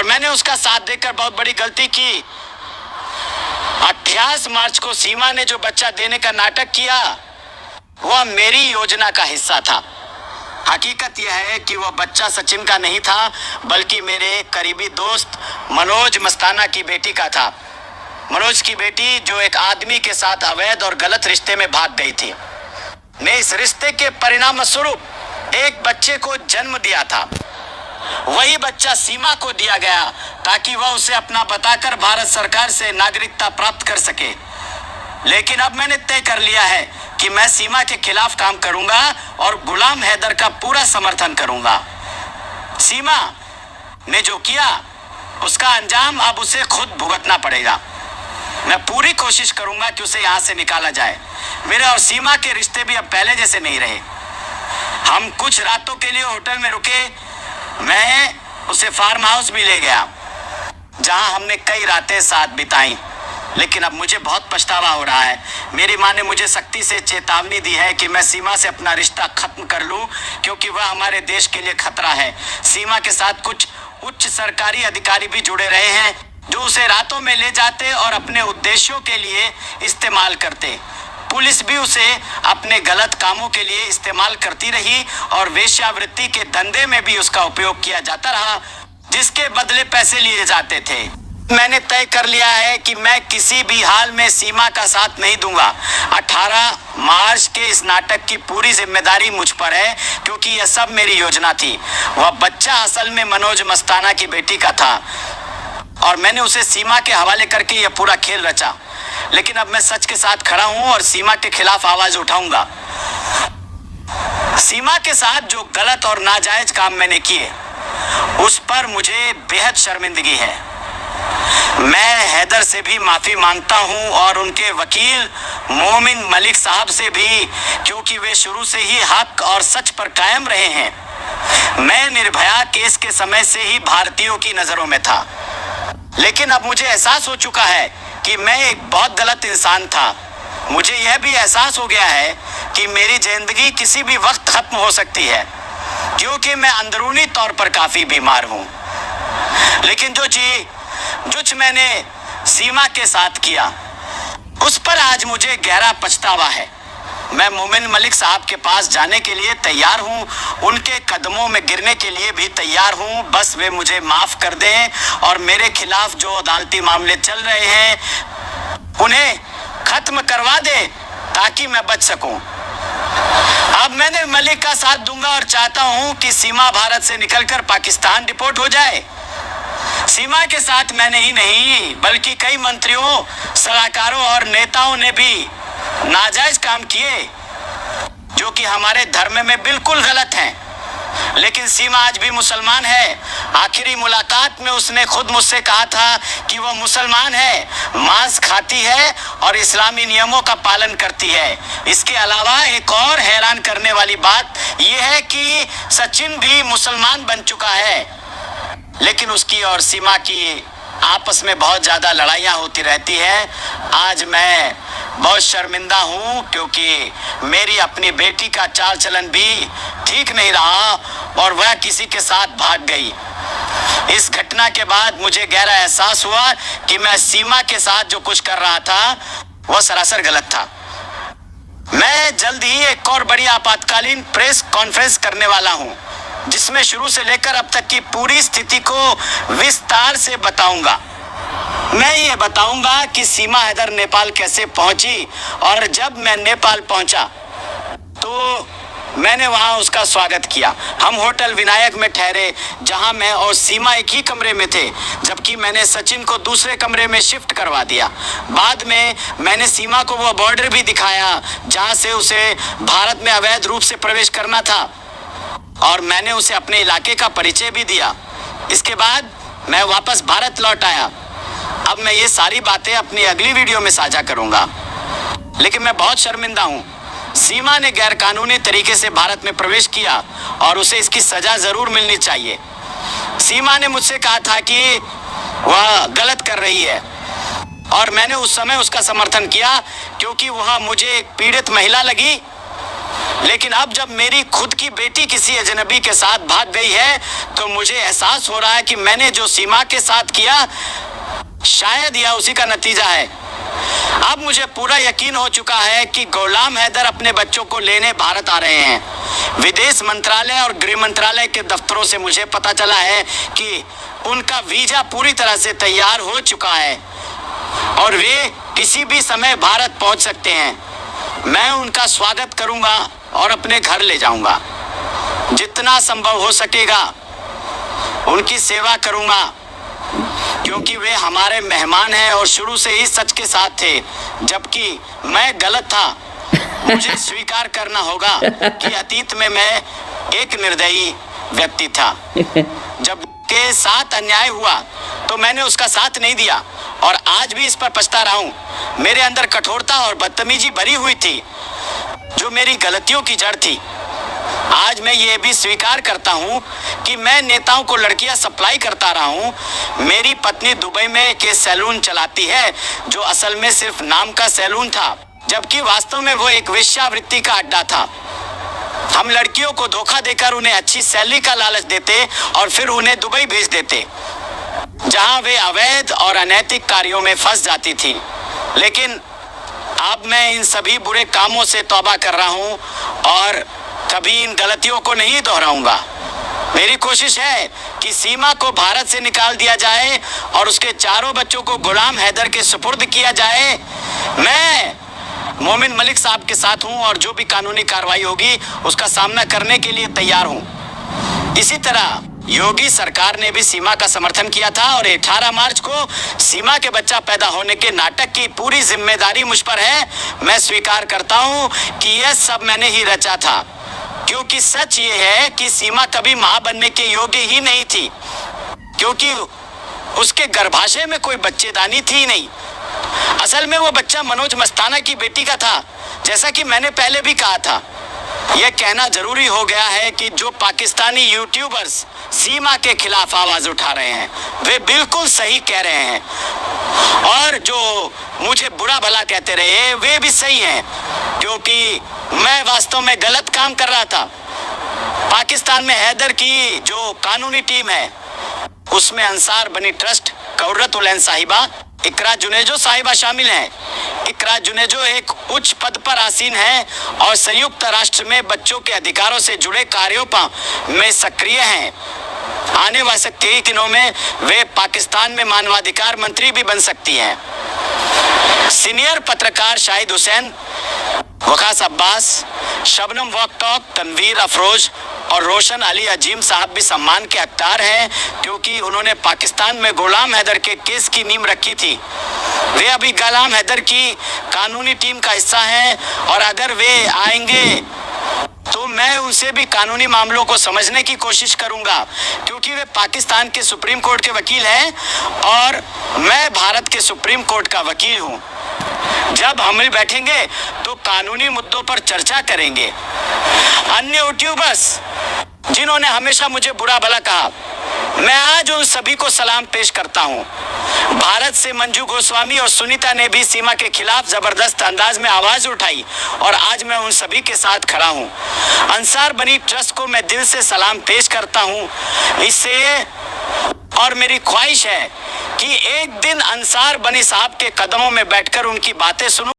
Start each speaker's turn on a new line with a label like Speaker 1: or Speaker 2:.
Speaker 1: और मैंने उसका साथ देकर बहुत बड़ी गलती की। 28 मार्च को सीमा ने जो बच्चा देने का नाटक किया वह मेरी योजना का हिस्सा था। हकीकत यह है कि वह बच्चा सचिन का नहीं था, बल्कि मेरे करीबी दोस्त मनोज मस्ताना की बेटी का था। मनोज की बेटी जो एक आदमी के साथ अवैध और गलत रिश्ते में भाग गई थी। मैं इस रिश्ते के परिणाम स्वरूप एक बच्चे को जन्म दिया था। वही बच्चा सीमा को दिया गया ताकि वह उसे अपना बताकर भारत सरकार से नागरिकता प्राप्त कर सके। लेकिन अब मैंने तय कर लिया है कि मैं सीमा के खिलाफ काम करूंगा और गुलाम हैदर का पूरा समर्थन करूंगा। सीमा ने जो किया उसका अंजाम अब उसे खुद भुगतना पड़ेगा। मैं पूरी कोशिश करूंगा कि उसे यहां से निकाला जाए। मेरे और सीमा के रिश्ते भी अब पहले जैसे नहीं रहे। हम कुछ रातों के लिए होटल में रुके। मैं उसे फार्म हाउस भी ले गया जहां हमने कई रातें साथ बिताई। लेकिन अब मुझे बहुत पछतावा हो रहा है। मेरी माँ ने मुझे सख्ती से चेतावनी दी है कि मैं सीमा से अपना रिश्ता खत्म कर लूं, क्योंकि वह हमारे देश के लिए खतरा है। सीमा के साथ कुछ उच्च सरकारी अधिकारी भी जुड़े रहे हैं जो उसे रातों में ले जाते और अपने उद्देश्यों के लिए इस्तेमाल करते। पुलिस भी उसे अपने गलत कामों के लिए इस्तेमाल करती रही और वेश्यावृत्ति के धंधे में भी उसका उपयोग किया जाता रहा, जिसके बदले पैसे लिए जाते थे। मैंने तय कर लिया है कि मैं किसी भी हाल में सीमा का साथ नहीं दूंगा। 18 मार्च के इस नाटक की पूरी जिम्मेदारी मुझ पर है, क्योंकि यह सब मेरी योजना थी। वह बच्चा असल में मनोज मस्ताना की बेटी का था और मैंने उसे सीमा के हवाले करके यह पूरा खेल रचा। लेकिन अब मैं सच के साथ खड़ा हूं और सीमा के खिलाफ आवाज उठाऊंगा। सीमा के साथ जो गलत और नाजायज काम मैंने किए उस पर मुझे बेहद शर्मिंदगी है। मैं हैदर से भी माफी मांगता हूं और उनके वकील मोमिन मलिक साहब से भी, क्योंकि वे शुरू से ही हक और सच पर कायम रहे हैं। मैं निर्भया केस के समय से ही भारतीयों की नजरों में था, लेकिन अब मुझे एहसास हो चुका है कि मैं एक बहुत गलत इंसान था। मुझे यह भी एहसास हो गया है कि मेरी जिंदगी किसी भी वक्त खत्म हो सकती है, क्योंकि मैं अंदरूनी तौर पर काफी बीमार हूं। लेकिन जो मैंने सीमा के साथ किया उस पर आज मुझे गहरा पछतावा है। मैं मोमिन मलिक साहब के पास जाने के लिए तैयार हूं, उनके कदमों में गिरने के लिए भी तैयार हूं। बस वे मुझे माफ कर दें और मेरे खिलाफ जो अदालती मामले चल रहे हैं उन्हें खत्म करवा दें ताकि मैं बच सकूं। अब मैंने मलिक का साथ दूंगा और चाहता हूं कि सीमा भारत से निकलकर पाकिस्तान डिपोर्ट हो जाए। सीमा के साथ मैंने ही नहीं बल्कि कई मंत्रियों, सलाहकारों और नेताओं ने भी नाजायज काम किए जो कि हमारे धर्म में बिल्कुल गलत हैं। लेकिन सीमा आज भी मुसलमान है। आखिरी मुलाकात में उसने खुद मुझसे कहा था कि वह मुसलमान है, मांस खाती है और इस्लामी नियमों का पालन करती है। इसके अलावा एक और हैरान करने वाली बात यह है कि सचिन भी मुसलमान बन चुका है। लेकिन उसकी और सीमा की आपस में बहुत ज़्यादा लड़ाइयाँ होती रहती हैं। आज मैं बहुत शर्मिंदा हूँ, क्योंकि मेरी अपनी बेटी का चाल चलन भी ठीक नहीं रहा और वह किसी के साथ भाग गई। इस घटना के बाद मुझे गहरा एहसास हुआ कि मैं सीमा के साथ जो कुछ कर रहा था वह सरासर गलत था। मैं जल्द ही एक और बड़ी आपातकालीन प्रेस कॉन्फ्रेंस करने वाला हूँ, जिसमें शुरू से लेकर अब तक की पूरी स्थिति को विस्तार से बताऊंगा। मैं ये बताऊंगा कि सीमा हैदर नेपाल कैसे पहुंची, और जब मैं नेपाल पहुंचा तो मैंने वहां उसका स्वागत किया। हम होटल विनायक में ठहरे, जहां मैं और सीमा एक ही कमरे में थे, जबकि मैंने सचिन को दूसरे कमरे में शिफ्ट करवा दिया। बाद में मैंने सीमा को वो बॉर्डर भी दिखाया जहां से उसे भारत में अवैध रूप से प्रवेश करना था, और मैंने उसे अपने इलाके का परिचय भी दिया। इसके बाद मैं वापस भारत लौट आया। अब मैं ये सारी बातें अपनी अगली वीडियो में साझा करूंगा, लेकिन मैं बहुत शर्मिंदा हूँ। सीमा ने गैरकानूनी तरीके से भारत में प्रवेश किया और उसे इसकी सजा जरूर मिलनी चाहिए। सीमा ने मुझसे कहा था कि वह गलत कर रही है, और मैंने उस समय उसका समर्थन किया, क्योंकि वह मुझे एक पीड़ित महिला लगी लेकिन अब जब मेरी खुद की बेटी किसी अजनबी के साथ भाग गई है तो मुझे एहसास हो रहा है कि मैंने जो सीमा के साथ किया शायद यह उसी का नतीजा है। अब मुझे पूरा यकीन हो चुका है कि गुलाम हैदर अपने बच्चों को लेने भारत आ रहे हैं। विदेश मंत्रालय और गृह मंत्रालय के दफ्तरों से मुझे पता चला है कि उनका वीजा पूरी तरह से तैयार हो चुका है और वे किसी भी समय भारत पहुंच सकते हैं। मैं उनका स्वागत करूंगा और अपने घर ले जाऊंगा। जितना संभव हो सकेगा उनकी सेवा करूंगा, क्योंकि वे हमारे मेहमान हैं और शुरू से ही सच के साथ थे। जबकि मैं गलत था। मुझे स्वीकार करना होगा कि अतीत में मैं एक निर्दयी व्यक्ति था। जब के साथ अन्याय हुआ तो मैंने उसका साथ नहीं दिया और आज भी इस पर पछता रहा हूं। मेरे अंदर कठोरता और बदतमीजी भरी हुई थी जो मेरी गलतियों की जड़ थी। आज मैं ये भी स्वीकार करता हूँ कि मैं नेताओं को लड़कियां सप्लाई करता रहा हूँ। मेरी पत्नी दुबई में एक सैलून चलाती है जो असल में सिर्फ नाम का सैलून था, जबकि वास्तव में वो एक वेश्यावृत्ति का अड्डा था। हम लड़कियों को धोखा देकर उन्हें अच्छी सैलरी का लालच देते और फिर उन्हें दुबई भेज देते, जहां वे अवैध और अनैतिक कार्यों में फंस जाती थी। लेकिन अब मैं इन सभी बुरे कामों से तौबा कर रहा हूं और कभी इन गलतियों को नहीं दोहराऊंगा। मेरी कोशिश है कि सीमा को भारत से निकाल दिया जाए और उसके चारों बच्चों को गुलाम हैदर के सुपुर्द किया जाए। मैं मोमिन मलिक साहब के साथ हूं और जो भी कानूनी कार्रवाई होगी उसका सामना करने के लिए तैयार हूं। इसी तरह योगी सरकार ने भी सीमा का समर्थन किया था और 18 मार्च को सीमा के बच्चा पैदा होने के नाटक की पूरी जिम्मेदारी मुझ पर है। मैं स्वीकार करता हूं कि यह सब मैंने ही रचा था, क्योंकि सच ये है कि सीमा कभी मां बनने के योग्य ही नहीं थी, क्योंकि उसके गर्भाशय में कोई बच्चेदानी थी नहीं। असल में वो बच्चा मनोज मस्ताना की बेटी का था, जैसा कि मैंने पहले भी कहा था। यह कहना जरूरी हो गया है कि जो पाकिस्तानी यूट्यूबर्स सीमा के खिलाफ आवाज उठा रहे हैं वे बिल्कुल सही कह रहे हैं, और जो मुझे बुरा भला कहते रहे वे भी सही हैं, क्योंकि मैं वास्तव में गलत काम कर रहा था। पाकिस्तान में हैदर की जो कानूनी टीम है उसमें अंसार बनी ट्रस्ट, कौरतुल ऐन साहिबा, इकरा जुनेजो साहिबा शामिल हैं। इकरा जुनेजो एक उच्च पद पर आसीन है और संयुक्त राष्ट्र में बच्चों के अधिकारों से जुड़े कार्यों में सक्रिय हैं। आने वाले कई दिनों में वे पाकिस्तान में मानवाधिकार मंत्री भी बन सकती हैं। सीनियर पत्रकार शाहिद हुसैन, वकास अब्बास, शबनम वक्तौक, तनवीर अफरोज और रोशन अली अजीम साहब भी सम्मान के हकदार हैं, क्योंकि उन्होंने पाकिस्तान में गुलाम हैदर के केस की नींव रखी थी। वे अभी गुलाम हैदर की कानूनी टीम का हिस्सा हैं और अगर वे आएंगे तो मैं उनसे भी कानूनी मामलों को समझने की कोशिश करूंगा, क्योंकि वे पाकिस्तान के सुप्रीम कोर्ट के वकील हैं और मैं भारत के सुप्रीम कोर्ट का वकील हूं। जब हम बैठेंगे तो कानूनी मुद्दों पर चर्चा करेंगे। अन्य यूट्यूबर्स जिन्होंने हमेशा मुझे बुरा भला कहा, मैं आज उन सभी को सलाम पेश करता हूं। भारत से मंजू गोस्वामी और सुनीता ने भी सीमा के खिलाफ जबरदस्त अंदाज में आवाज उठाई और आज मैं उन सभी के साथ खड़ा हूं। अंसार बनी ट्रस्ट को मैं दिल से सलाम पेश करता हूं। इससे और मेरी ख्वाहिश है कि एक दिन अंसार बनी साहब के कदमों में बैठकर उनकी बातें सुनूं।